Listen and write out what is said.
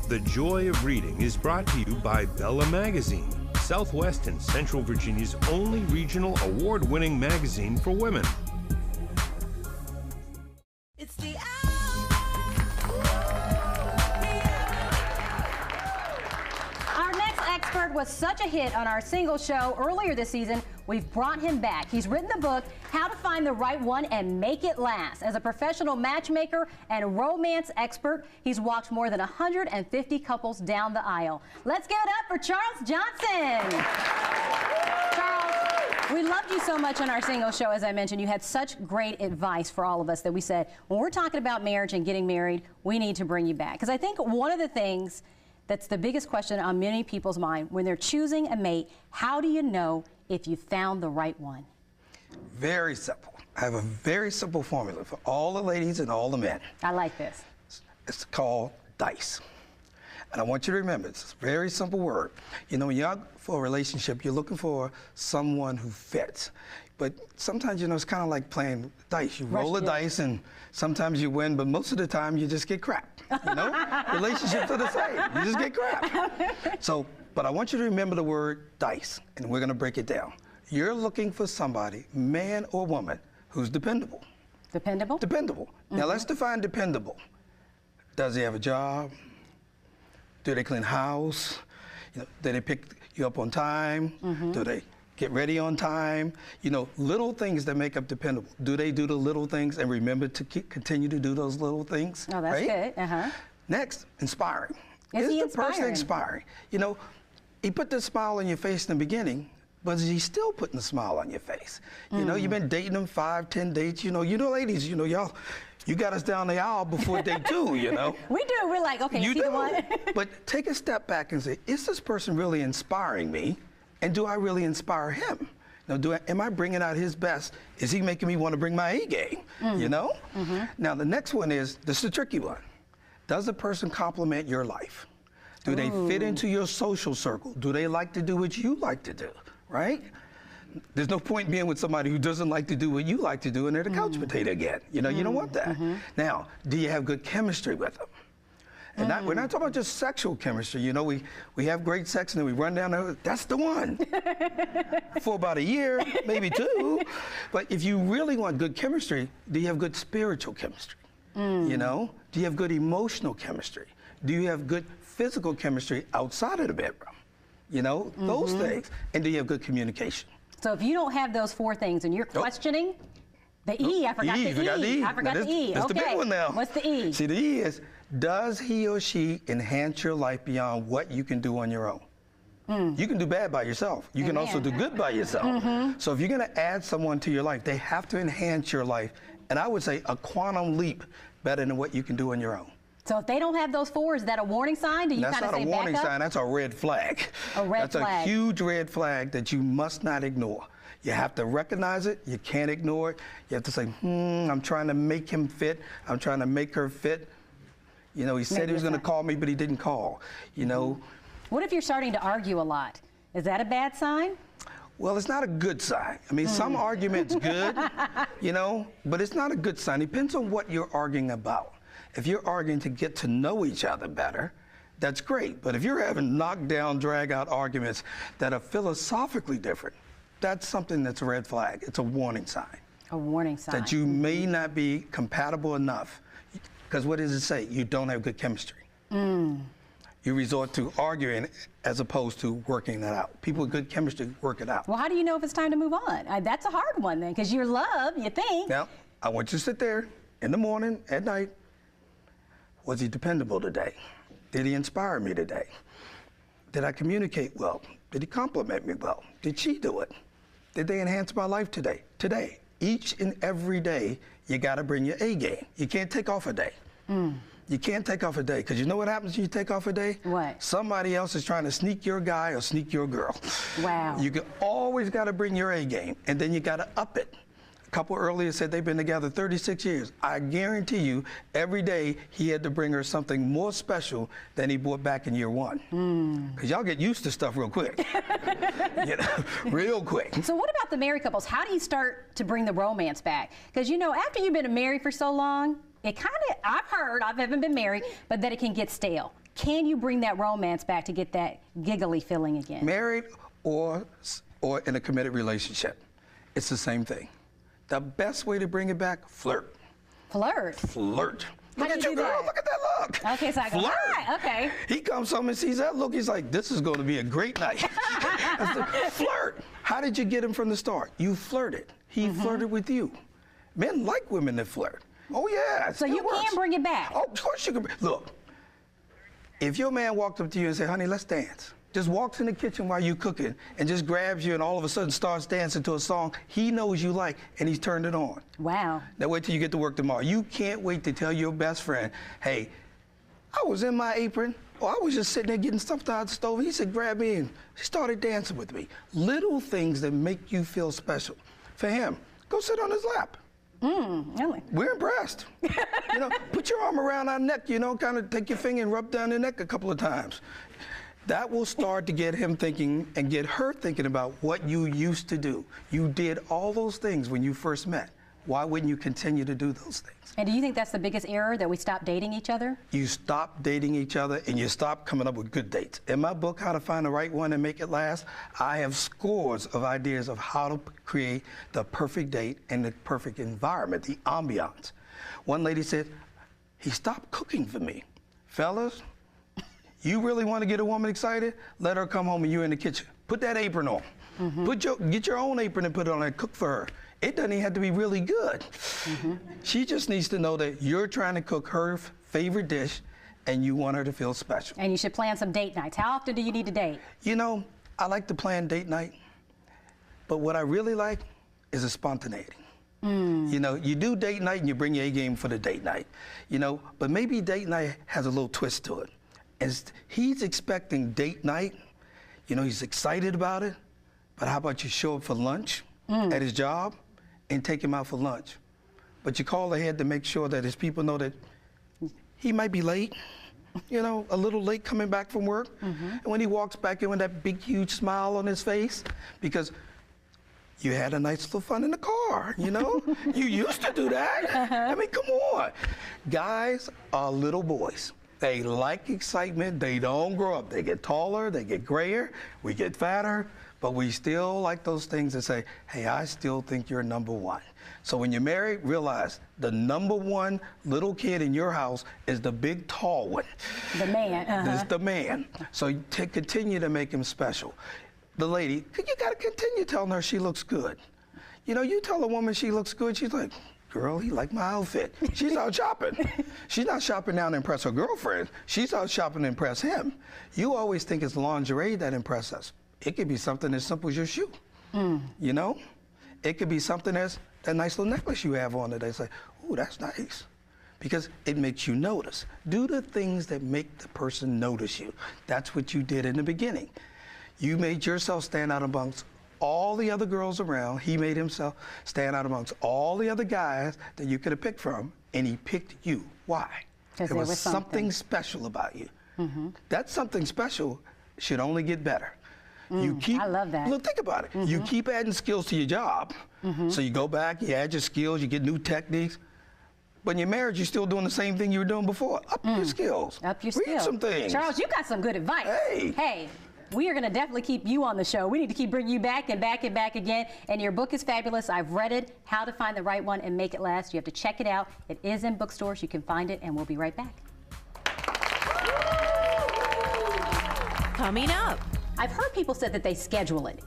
The Joy of Reading is brought to you by Bella Magazine, Southwest and Central Virginia's only regional award-winning magazine for women. It's the Our next expert was such a hit on our single show earlier this season, we've brought him back. He's written the book, How to Find the Right One and Make It Last. As a professional matchmaker and romance expert, he's walked more than 150 couples down the aisle. Let's give it up for Charles Johnson. Charles, we loved you so much on our single show, as I mentioned. You had such great advice for all of us that we said, when we're talking about marriage and getting married, we need to bring you back. Because I think one of the things that's the biggest question on many people's mind when they're choosing a mate, how do you know if you found the right one? Very simple. I have a very simple formula for all the ladies and all the men. I like this. It's called DICE. And I want you to remember, it's a very simple word. You know, when you're out for a relationship, you're looking for someone who fits. But sometimes, you know, it's kind of like playing dice. You roll the dice and sometimes you win, but most of the time you just get crap. You know? Relationships are the same. You just get crap. So, but I want you to remember the word dice, and we're going to break it down. You're looking for somebody, man or woman, who's dependable. Dependable? Dependable. Now let's define dependable. Does he have a job? Do they clean house? You know, do they pick you up on time? Do they get ready on time? You know, little things that make up dependable. Do they do the little things and remember to continue to do those little things? Oh, that's right? good. Next, inspiring. Is he the person inspiring? inspiring? You know, he put the smile on your face in the beginning, but is he still putting a smile on your face? You know, you've been dating him 5, 10 dates. You know, ladies, you know, y'all, you got us down the aisle before day 2, you know. We do. We're like, okay, You see do. the one? But take a step back and say, is this person really inspiring me? And do I really inspire him? Now, am I bringing out his best? Is he making me want to bring my A game? You know? Now, the next one is, this is the tricky one. Does the person complement your life? Do they fit into your social circle? Do they like to do what you like to do, right? There's no point being with somebody who doesn't like to do what you like to do and they're the couch potato again. You know, you don't want that. Now, do you have good chemistry with them? And we're not talking about just sexual chemistry. You know, we have great sex and then we run down there, that's the one. For about a year, maybe 2. But if you really want good chemistry, do you have good spiritual chemistry? You know, do you have good emotional chemistry? Do you have good physical chemistry outside of the bedroom? You know, those things. And do you have good communication? So if you don't have those 4 things and you're questioning, the E, I forgot the E. I forgot the E. That's the big one now. What's the E? See, the E is, does he or she enhance your life beyond what you can do on your own? You can do bad by yourself. You can also do good by yourself. So if you're going to add someone to your life, they have to enhance your life. And I would say a quantum leap better than what you can do on your own. So if they don't have those 4, is that a warning sign? Do you kind of say back up? That's not a warning sign, that's a red flag. A red flag. That's a huge red flag that you must not ignore. You have to recognize it, you can't ignore it. You have to say, I'm trying to make him fit, I'm trying to make her fit. You know, he said he was gonna call me, but he didn't call, you know. What if you're starting to argue a lot? Is that a bad sign? Well, it's not a good sign. I mean, some arguments good, you know, but it's not a good sign. It depends on what you're arguing about. If you're arguing to get to know each other better, that's great. But if you're having knockdown, drag-out arguments that are philosophically different, that's something that's a red flag. It's a warning sign. A warning sign. That you may not be compatible enough. Because what does it say? You don't have good chemistry. You resort to arguing as opposed to working that out. People with good chemistry work it out. Well, how do you know if it's time to move on? That's a hard one then, because you're love, you think. Now, I want you to sit there in the morning, at night. Was he dependable today? Did he inspire me today? Did I communicate well? Did he compliment me well? Did she do it? Did they enhance my life today? Today, each and every day, you gotta bring your A game. You can't take off a day. You can't take off a day, because you know what happens when you take off a day? What? Somebody else is trying to sneak your guy or sneak your girl. Wow. You always gotta bring your A game, and then you gotta up it. A couple earlier said they've been together 36 years. I guarantee you, every day he had to bring her something more special than he brought back in year 1. Because y'all get used to stuff real quick. You know, real quick. So what about the married couples? How do you start to bring the romance back? Because, you know, after you've been married for so long, it kind of, I haven't been married, but that it can get stale. Can you bring that romance back to get that giggly feeling again? Married or in a committed relationship, it's the same thing. The best way to bring it back, flirt. Flirt? Flirt. Look How at do your you do girl, that? look at that look. Okay, so I go, flirt. hi, okay. He comes home and sees that look, he's like, this is going to be a great night. I said, flirt. How did you get him from the start? You flirted. He flirted with you. Men like women that flirt. Oh, yeah. So you can bring it back? Oh, of course you can. Look, if your man walked up to you and said, honey, let's dance, just walks in the kitchen while you're cooking and just grabs you and all of a sudden starts dancing to a song he knows you like and he's turned it on. Wow. Now wait till you get to work tomorrow. You can't wait to tell your best friend, hey, I was in my apron, or I was just sitting there getting stuff out of the stove. He said, grab me, and he started dancing with me. Little things that make you feel special. For him, go sit on his lap. Really? We're impressed. You know, put your arm around our neck, you know, kind of take your finger and rub down the neck a couple of times. That will start to get him thinking and get her thinking about what you used to do. You did all those things when you first met. Why wouldn't you continue to do those things? And do you think that's the biggest error, that we stop dating each other? You stop dating each other and you stop coming up with good dates. In my book, How to Find the Right One and Make It Last, I have scores of ideas of how to create the perfect date and the perfect environment, the ambiance. One lady said, he stopped cooking for me. Fellas, you really want to get a woman excited? Let her come home and you're in the kitchen. Put that apron on. Get your own apron and put it on and cook for her. It doesn't even have to be really good. She just needs to know that you're trying to cook her favorite dish and you want her to feel special. And you should plan some date nights. How often do you need to date? You know, I like to plan date night, but what I really like is a spontaneity. You know, you do date night and you bring your A game for the date night, you know, but maybe date night has a little twist to it. As he's expecting date night, you know, he's excited about it, but how about you show up for lunch at his job and take him out for lunch? But you call ahead to make sure that his people know that he might be late, you know, a little late coming back from work. And when he walks back in with that big, huge smile on his face, because you had a nice little fun in the car, you know? You used to do that. I mean, come on. Guys are little boys. They like excitement. They don't grow up. They get taller, they get grayer, we get fatter, but we still like those things that say, hey, I still think you're number one. So when you're married, realize the number one little kid in your house is the big, tall one. The man. Is the man. So continue to make him special. The lady, you got to continue telling her she looks good. You know, you tell a woman she looks good, she's like, girl, he liked my outfit. She's out shopping. She's not shopping now to impress her girlfriend. She's out shopping to impress him. You always think it's lingerie that impresses us. It could be something as simple as your shoe. You know? It could be something as that nice little necklace you have on it. They say, ooh, that's nice. Because it makes you notice. Do the things that make the person notice you. That's what you did in the beginning. You made yourself stand out amongst all the other girls around. He made himself stand out amongst all the other guys that you could have picked from, and he picked you. Why? Because there was something special about you. That something special should only get better. You keep, I love that. Look, think about it. You keep adding skills to your job. So you go back, you add your skills, you get new techniques. But in your marriage, you're still doing the same thing you were doing before. Up your skills. Up your Read skills. some things. Charles, you got some good advice. Hey. Hey. We are going to definitely keep you on the show. We need to keep bringing you back and back and back again. And your book is fabulous. I've read it, How to Find the Right One and Make It Last. You have to check it out. It is in bookstores. You can find it, and we'll be right back. Coming up. I've heard people say that they schedule it.